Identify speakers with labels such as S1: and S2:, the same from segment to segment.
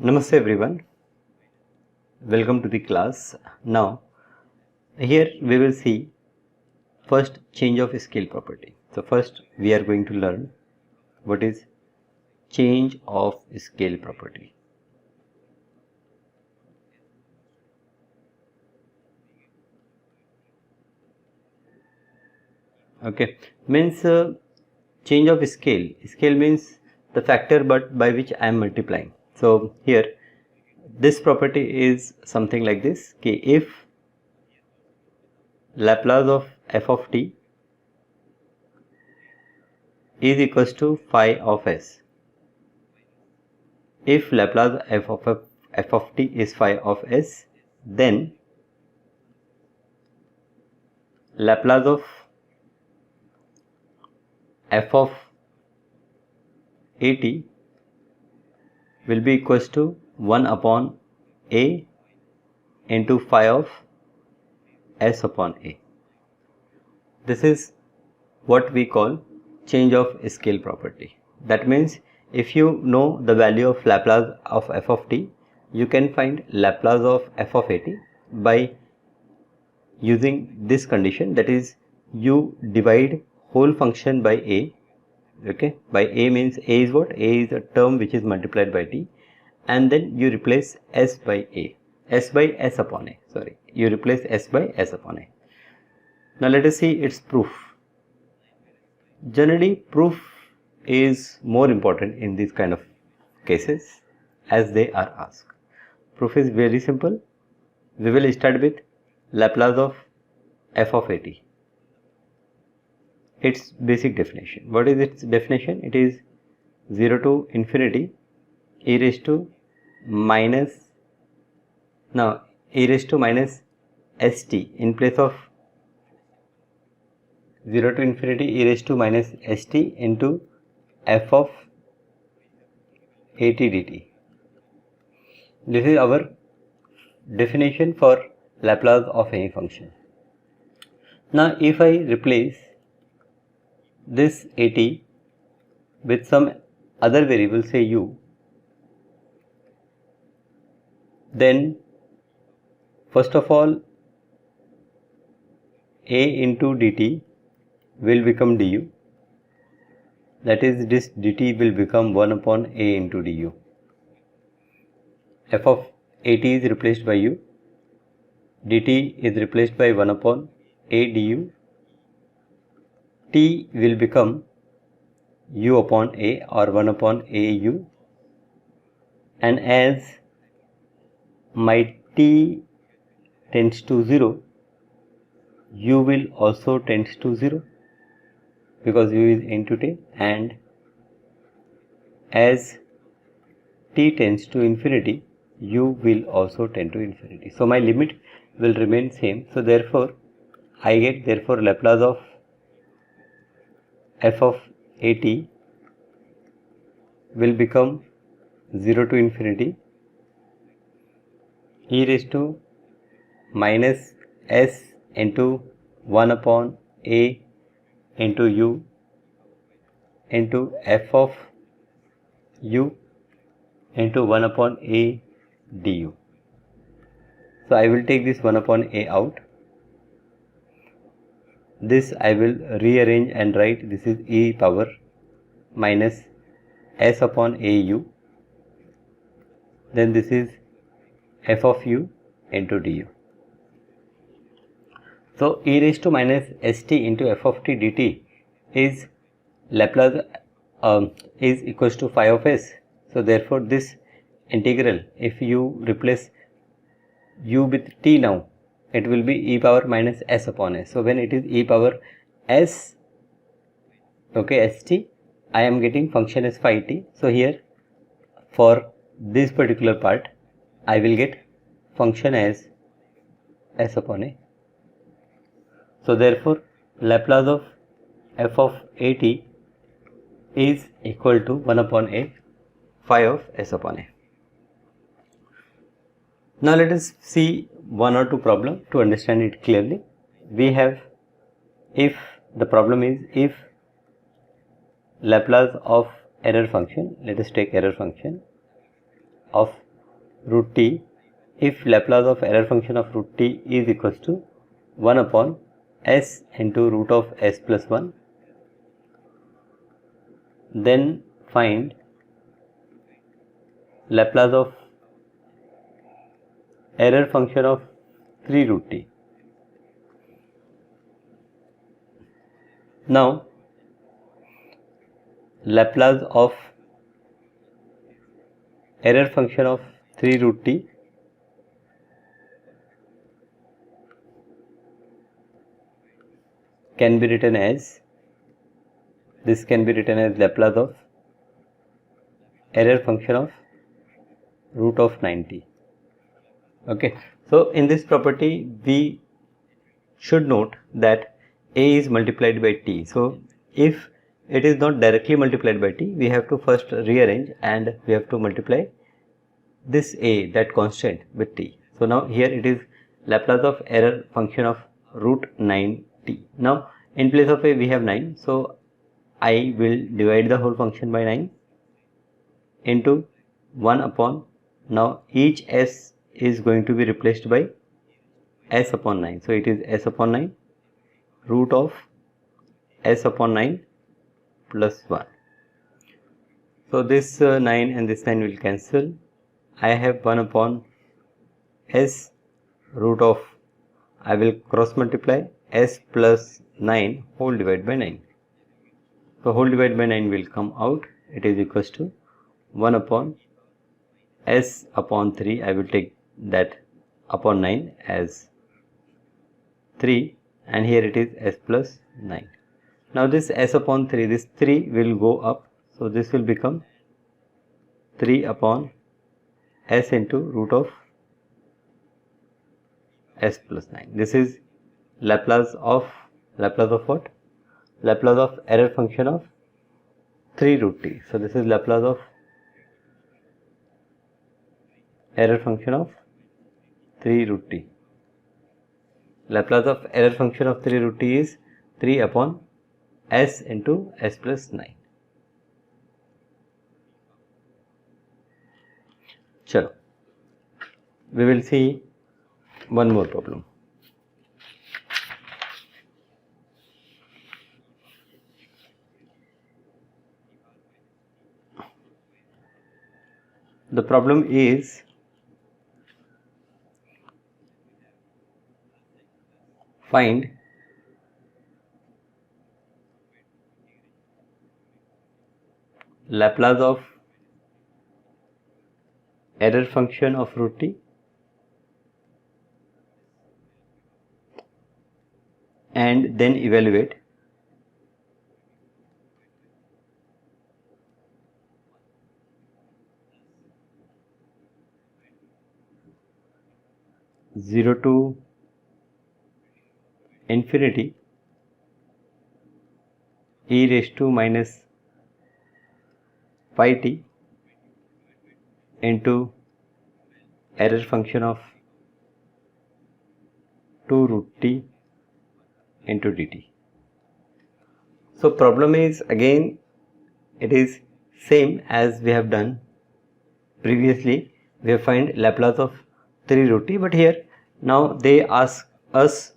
S1: Namaste everyone, welcome to the class. Now here we will see first change of scale property. So first we are going to learn what is change of scale property. Okay, means change of scale. Scale means the factor but by which I am multiplying. So here this property is something like this. Okay, if Laplace of f of t is equals to phi of s. If Laplace f of t is phi of s, then Laplace of f of at will be equals to 1 upon a into phi of s upon a. This is what we call change of scale property. That means if you know the value of Laplace of f of t, you can find Laplace of f of at by using this condition, that is you divide whole function by a. Okay, by a means a is what? A is a term which is multiplied by t, and then you replace s by a, s by s upon a, sorry, you replace s by s upon a. Now let us see its proof. Generally proof is more important in these kind of cases as they are asked. Proof is very simple. We will start with Laplace of f of at. Its basic definition. What is its definition? It is 0 to infinity e raised to minus, now e raised to minus st in place of 0 to infinity e raised to minus st into f of at dt. This is our definition for Laplace of any function. Now if I replace this at with some other variable, say u, then first of all a into dt will become du, that is this dt will become 1 upon a into du. F of at is replaced by u, dt is replaced by 1 upon a du, t will become u upon a or 1 upon a u, and as my t tends to 0, u will also tends to 0 because u is into t, and as t tends to infinity, u will also tend to infinity. So my limit will remain same. So therefore I get Laplace of f of at will become 0 to infinity e raised to minus s into 1 upon a into u into f of u into 1 upon a du. So I will take this 1 upon a out. This I will rearrange and write this is e power minus s upon a u, then this is f of u into du. So e raised to minus st into f of t dt is Laplace is equals to phi of s. So therefore this integral, if you replace u with t now, it will be e power minus s upon s. So when it is e power s, okay, st, I am getting function as phi t. So here for this particular part I will get function as s upon a. So therefore Laplace of f of at is equal to 1 upon a phi of s upon a. Now let us see one or two problems to understand it clearly. We have, if the problem is if Laplace of error function, let us take error function of root t if Laplace of error function of root t is equals to 1 upon s into root of s plus 1. Then find Laplace of error function of 3 root t. Now Laplace of error function of 3 root t can be written as, this can be written as Laplace of error function of root of 90. Okay, so in this property we should note that a is multiplied by t. So if it is not directly multiplied by t, we have to first rearrange and we have to multiply this a, that constant, with t. So now here it is Laplace of error function of root 9t. Now in place of a we have 9, so I will divide the whole function by 9 into 1 upon, now each s is going to be replaced by s upon 9. So it is s upon 9 root of s upon 9 plus 1. So this 9 and this 9 will cancel. I have 1 upon s root of, I will cross multiply s plus 9 whole divided by 9. So whole divided by 9 will come out. It is equals to 1 upon s upon 3. I will take that upon 9 as 3, and here it is s plus 9. Now this s upon 3, this 3 will go up, so this will become 3 upon s into root of s plus 9. This is Laplace of what? Laplace of error function of 3 root t. So this is Laplace of error function of 3 root t. Laplace of error function of 3 root t is 3 upon s into s plus 9. Chalo, we will see one more problem. The problem is, find Laplace of error function of root t and then evaluate zero to infinity e raised to minus pi t into error function of 2 root t into dt. So problem is, again it is same as we have done previously. We have find Laplace of 3 root t, but here now they ask us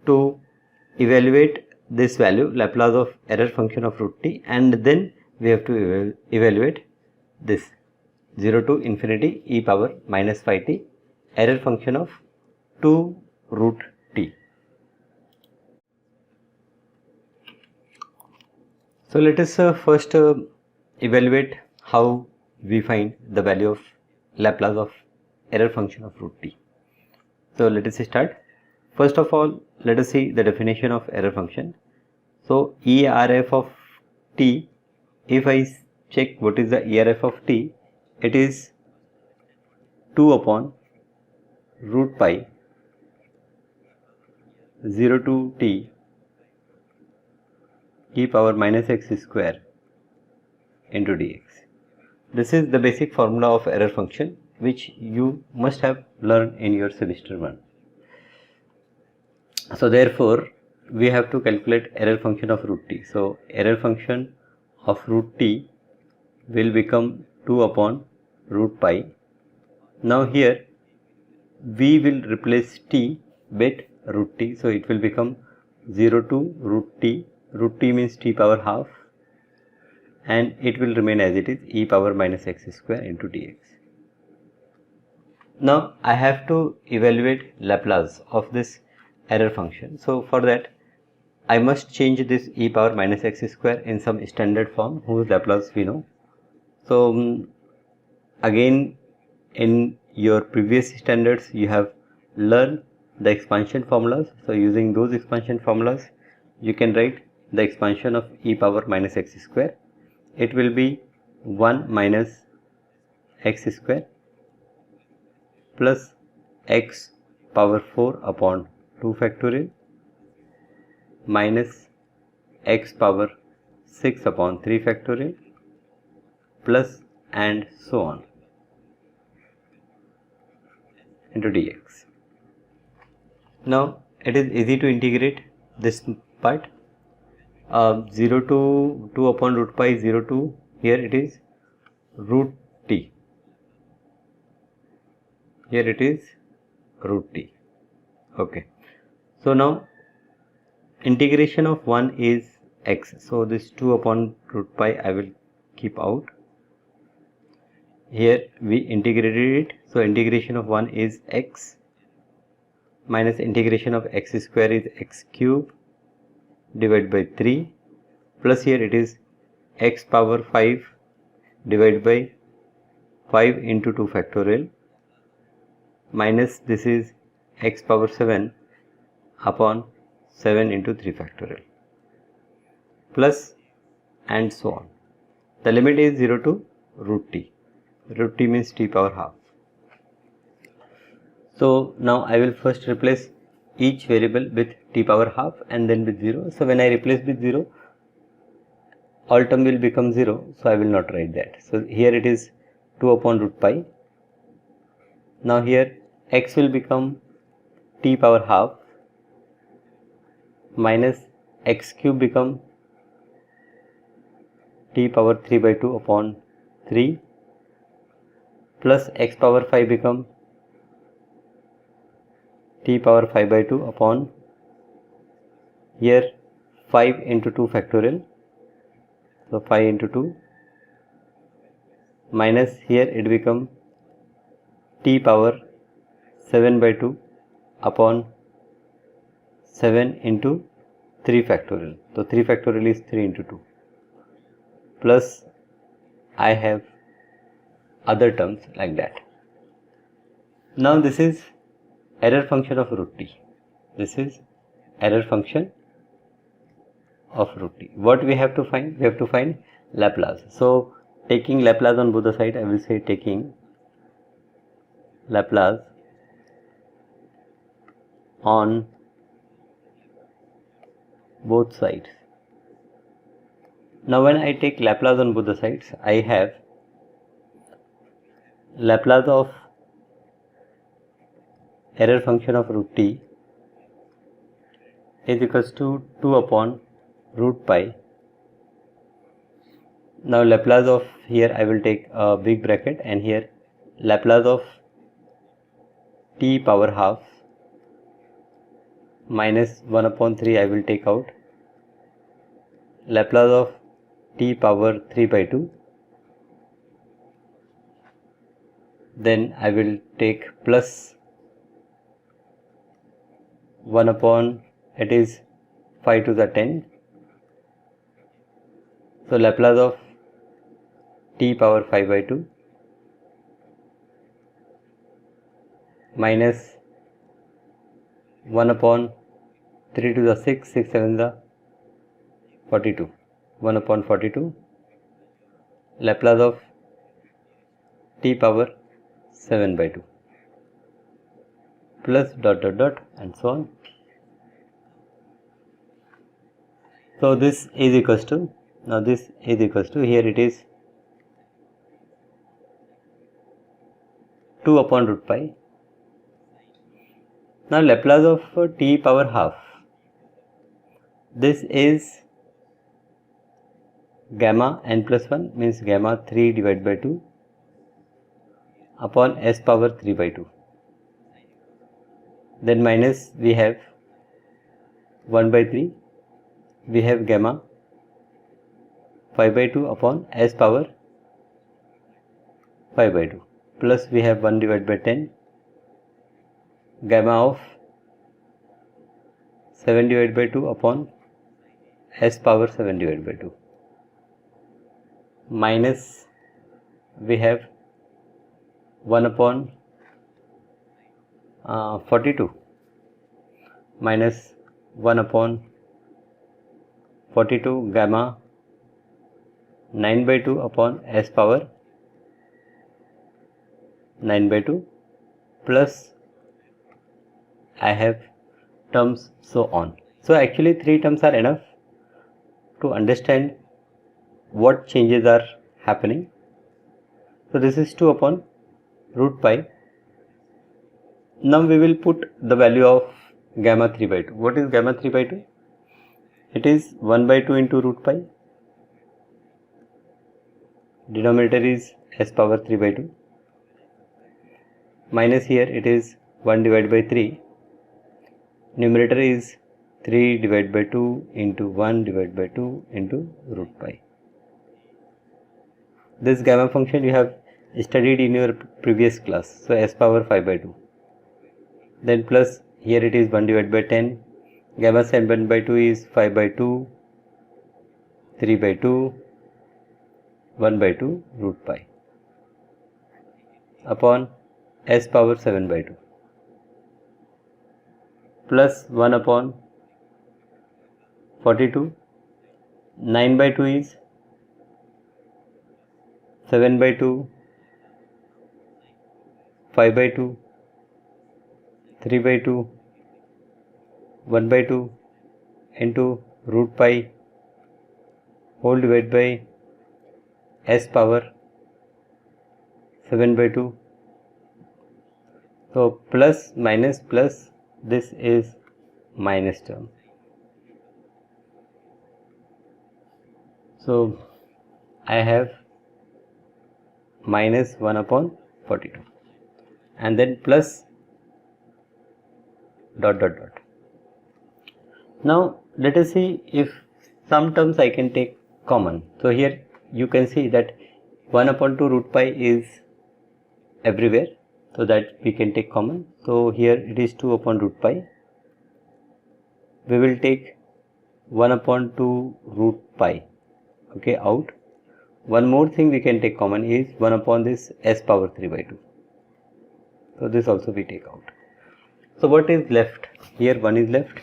S1: to evaluate this value, Laplace of error function of root t, and then we have to evaluate this 0 to infinity e power minus phi t error function of 2 root t. So let us first evaluate how we find the value of Laplace of error function of root t. So let us start. First of all, let us see the definition of error function. So ERF of t, if I check what is the ERF of t, it is 2 upon root pi 0 to t e power minus x square into dx. This is the basic formula of error function which you must have learned in your semester 1. So therefore we have to calculate error function of root t. So error function of root t will become 2 upon root pi Now here we will replace t with root t, so it will become 0 to root t. Root t means t power half, and it will remain as it is, e power minus x square into dx. Now I have to evaluate Laplace of this error function. So for that I must change this e power minus x square in some standard form whose Laplace we know. So again, in your previous standards you have learned the expansion formulas. So using those expansion formulas you can write the expansion of e power minus x square. It will be 1 minus x square plus x power 4 upon 2 factorial minus x power 6 upon 3 factorial plus and so on into dx. Now it is easy to integrate this part. 0 to 2 upon root pi 0 to here it is root t, here it is root t. Okay, so now integration of 1 is x, so this 2 upon root pi I will keep out. Here we integrated it, so integration of 1 is x minus integration of x square is x cube divided by 3 plus here it is x power 5 divided by 5 into 2 factorial minus this is x power 7 upon 7 into 3 factorial plus and so on. The limit is 0 to root t. Root t means t power half. So now I will first replace each variable with t power half and then with 0. So when I replace with 0, all term will become 0, so I will not write that. So here it is 2 upon root pi. Now here x will become t power half minus x cube become t power 3 by 2 upon 3 plus x power 5 become t power 5 by 2 upon here 5 into 2 factorial, so 5 into 2 minus here it become t power 7 by 2 upon 7 into 3 factorial, so 3 factorial is 3 into 2 plus I have other terms like that. Now this is error function of root t. This is error function of root t. What we have to find? We have to find Laplace. So taking Laplace on both the sides, I will say taking Laplace on both sides. Now when I take Laplace on both the sides, I have Laplace of error function of root t is equals to 2 upon root pi. Now Laplace of here I will take a big bracket and here Laplace of t power half minus 1 upon 3 I will take out. Laplace of t power 3 by 2, then I will take plus 1 upon it is 5 to the 10, so Laplace of t power 5 by 2 minus 1 upon 3 to the 6, 6 7 the 42, 1 upon 42, Laplace of t power 7 by 2 plus dot dot dot and so on. So this is equals to, now this is equals to, here it is 2 upon root pi. Now Laplace of t power half, this is gamma n plus 1 means gamma 3 divided by 2 upon s power 3 by 2. Then minus we have 1 by 3, we have gamma 5 by 2 upon s power 5 by 2, plus we have 1 divided by 10, gamma of 7 divided by 2 upon s power 7 divided by 2, minus we have 1 upon 42 minus 1 upon 42 gamma 9 by 2 upon s power 9 by 2, plus I have terms so on. So actually 3 terms are enough to understand what changes are happening. So this is 2 upon root pi. Now we will put the value of gamma 3 by 2. What is gamma 3 by 2? It is 1 by 2 into root pi. Denominator is s power 3 by 2. Minus here it is 1 divided by 3. Numerator is 3 divided by 2 into 1 divided by 2 into root pi. This gamma function you have studied in your previous class. So s power 5 by 2. Then plus here it is 1 divided by 10. Gamma 7 by 2 is 5 by 2, 3 by 2, 1 by 2 root pi upon s power 7 by 2, plus 1 upon 42. 9 by 2 is 7 by 2, 5 by 2, 3 by 2, 1 by 2 into root pi whole divided by s power 7 by 2. So plus minus plus, this is minus term. So I have minus 1 upon 42 and then plus dot dot dot. Now let us see if some terms I can take common. So here you can see that 1 upon 2 root pi is everywhere, so that we can take common. So here it is 2 upon root pi. We will take 1 upon 2 root pi, okay, out. One more thing we can take common is 1 upon this s power 3 by 2. So this also we take out. So what is left? Here 1 is left,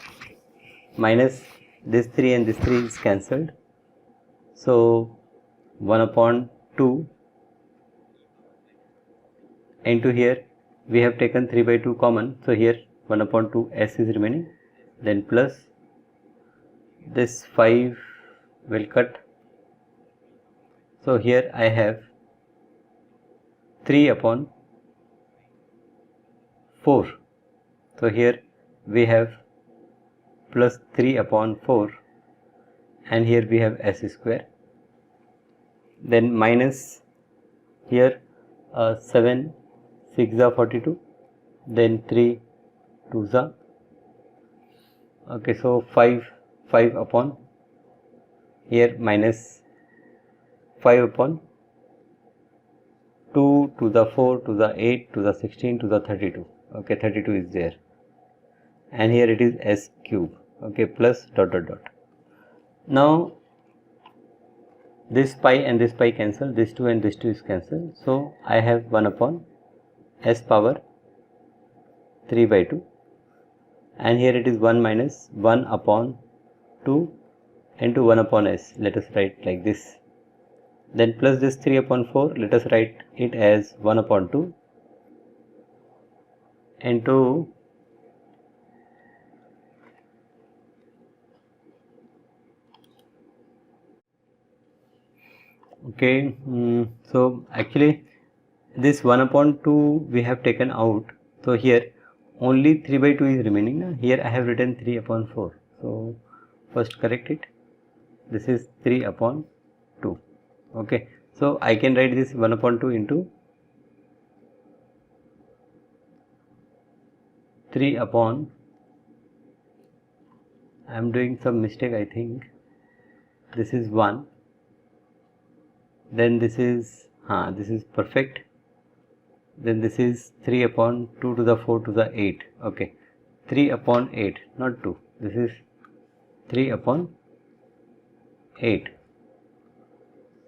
S1: minus this 3 and this 3 is cancelled. So 1 upon 2 into here we have taken 3 by 2 common. So here 1 upon 2 s is remaining. Then plus this 5 will cut. So here I have 3 upon 4. So here we have plus 3 upon 4 and here we have s square. Then minus here 7 6 are 42, then 3 2s are, okay, so 5 upon here minus 5 upon 2 to the 4 to the 8 to the 16 to the 32, okay, 32 is there, and here it is s cube, okay, plus dot dot dot. Now this pi and this pi cancel, this 2 and this 2 is cancelled, so I have 1 upon s power 3 by 2, and here it is 1 minus 1 upon 2 into 1 upon s, let us write like this. Then plus this 3 upon 4, let us write it as 1 upon 2 into okay, so actually this 1 upon 2 we have taken out, so here only 3 by 2 is remaining now. Here I have written 3 upon 4, so first correct it, this is 3 upon 2, okay, so I can write this 1 upon 2 into 3 upon, I am doing some mistake, I think this is 1, then this is perfect, then this is 3 upon 2 to the 4 to the 8, okay, 3 upon 8, not 2, this is 3 upon 8.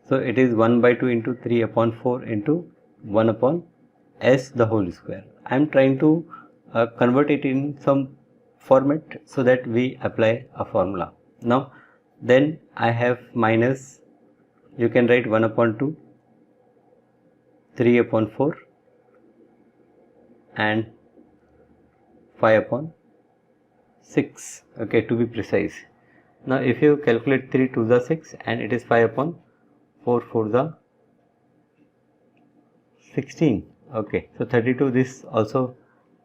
S1: So it is 1 by 2 into 3 upon 4 into 1 upon s the whole square. I am trying to convert it in some format so that we apply a formula. Now then I have minus, you can write 1 upon 2, 3 upon 4 and 5 upon 6, okay, to be precise. Now if you calculate 3 to the 6 and it is 5 upon 4 for the 16, okay, so 32, this also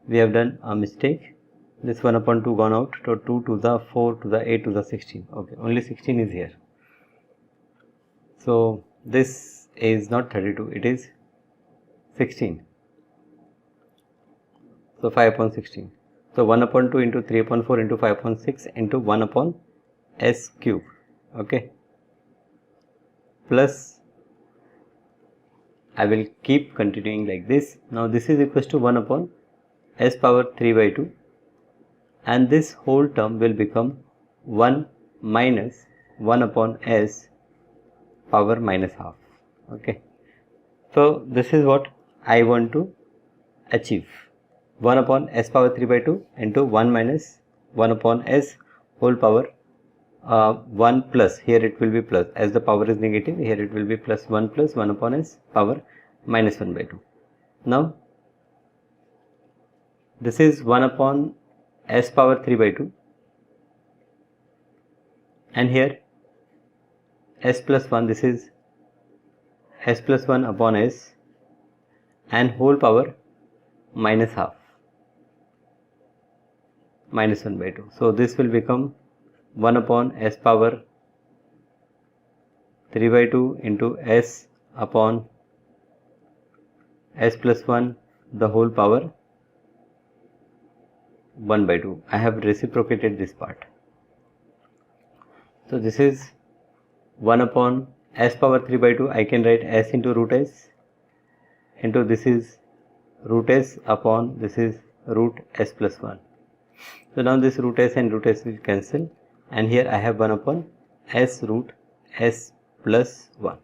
S1: we have done a mistake, this 1 upon 2 gone out, so 2 to the 4 to the 8 to the 16, okay, only 16 is here. So this is not 32, it is 16, so 5 upon 16. So 1 upon 2 into 3 upon 4 into 5 upon 6 into 1 upon s cube, okay, plus I will keep continuing like this. Now this is equals to 1 upon s power 3 by 2 and this whole term will become 1 minus 1 upon s power minus half, okay. So this is what I want to achieve, 1 upon s power 3 by 2 into 1 minus 1 upon s whole power 1 plus, here it will be plus, as the power is negative, here it will be plus 1 upon s power minus 1 by 2. Now this is 1 upon s power 3 by 2 and here s plus 1, this is s plus 1 upon s and whole power minus half minus 1 by 2. So this will become 1 upon s power 3 by 2 into s upon s plus 1 the whole power 1 by 2. I have reciprocated this part. So this is 1 upon s power 3 by 2, I can write s into root s into this is root s upon this is root s plus 1. So now this root s and root s will cancel and here I have 1 upon s root s plus 1.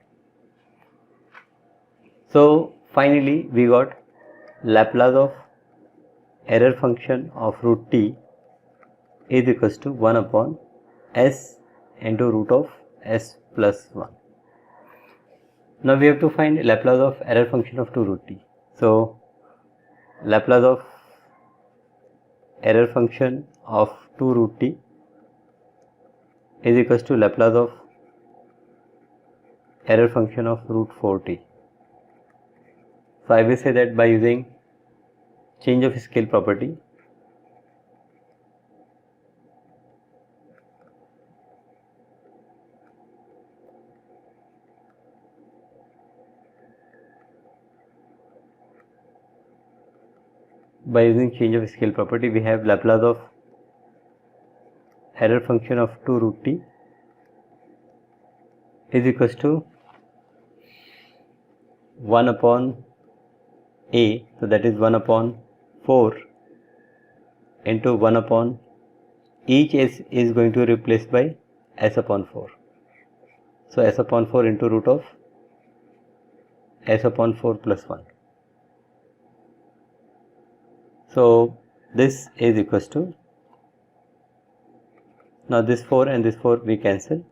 S1: So finally we got Laplace of error function of root t is equals to 1 upon s into root of s plus 1. Now we have to find Laplace of error function of 2 root t. So Laplace of error function of 2 root t is equals to Laplace of error function of root 4t. So I will say that by using change of scale property, we have Laplace of error function of 2 root t is equals to 1 upon a, so that is 1 upon 4 into 1 upon each s is going to replace by s upon 4. So s upon 4 into root of s upon 4 plus 1. So this is equals to, now this 4 and this 4 we cancel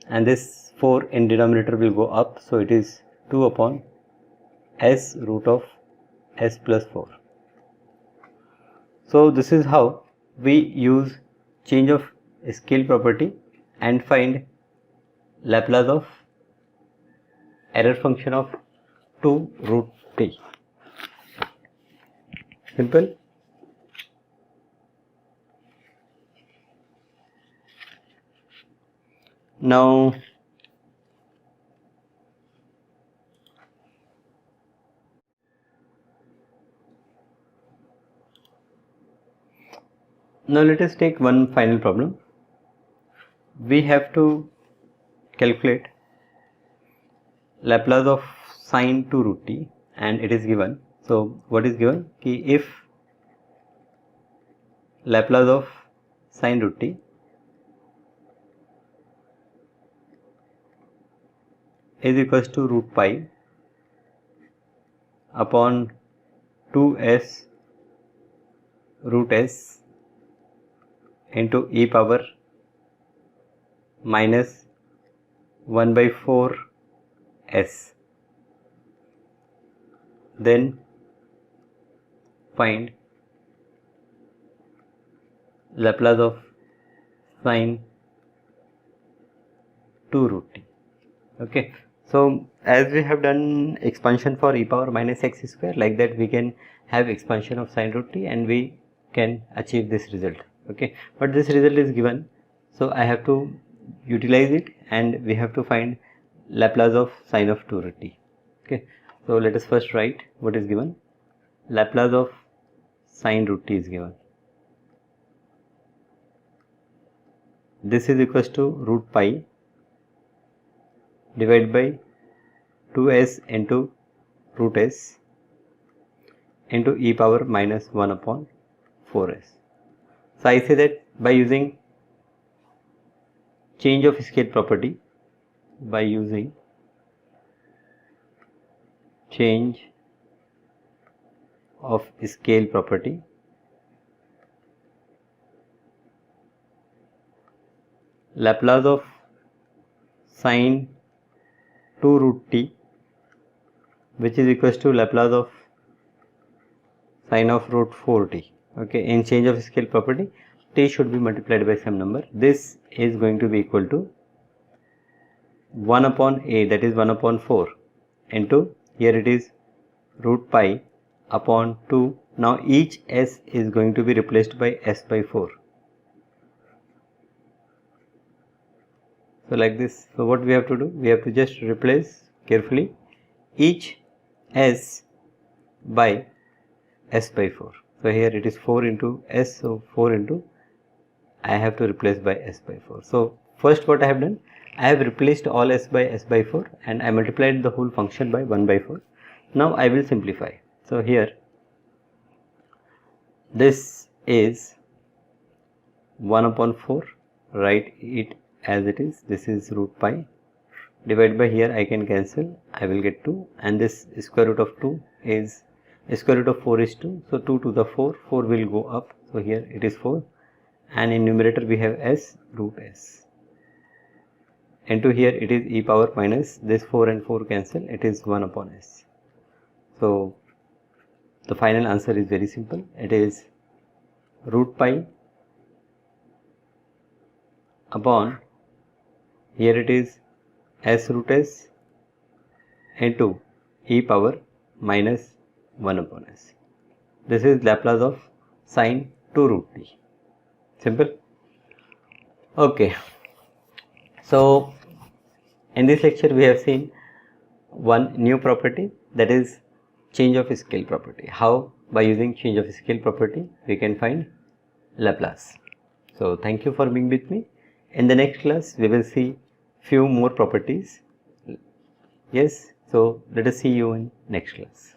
S1: and this 4 in denominator will go up, so it is 2 upon s root of s plus 4. So this is how we use change of scale property and find Laplace of error function of 2 root t. Simple. Now Now let us take one final problem. We have to calculate Laplace of sine 2 root t, and it is given. So what is given? Ki if Laplace of sine root t is equals to root pi upon 2s root s into e power minus 1 by 4 s, then find Laplace of sine 2 root t. Okay, so as we have done expansion for e power minus x square, like that we can have expansion of sine root t and we can achieve this result. Okay, but this result is given, so I have to utilize it and we have to find Laplace of sine of 2 root t. Okay, so let us first write what is given. Laplace of sine root t is given. This is equals to root pi divided by 2s into root s into e power minus 1 upon 4s. So I say that by using change of scale property, Laplace of sine 2 root t, which is equals to Laplace of sine of root 4 t. Okay, in change of scale property, t should be multiplied by some number. This is going to be equal to 1 upon a, that is 1 upon 4, into here it is root pi upon 2. Now each s is going to be replaced by s by 4. So like this. So what we have to do? We have to just replace carefully each s by s by 4. So here it is 4 into s, so 4 into I have to replace by s by 4. So first what I have done, I have replaced all s by 4 and I multiplied the whole function by 1 by 4. Now I will simplify. So here this is 1 upon 4, write it as it is. This is root pi, divided by here I can cancel, I will get 2, and this square root of 2 is square root of 4 is 2, so 2 to the 4 will go up, so here it is 4, and in numerator we have s root s, into here it is e power minus this 4 and 4 cancel, it is 1 upon s. So the final answer is very simple, it is root pi upon, here it is s root s into e power minus 1 upon s. This is Laplace of sine 2 root t. Simple. Okay. So in this lecture we have seen one new property, that is change of scale property. How? By using change of scale property we can find Laplace. So thank you for being with me. In the next class we will see few more properties. Yes, so let us see you in next class.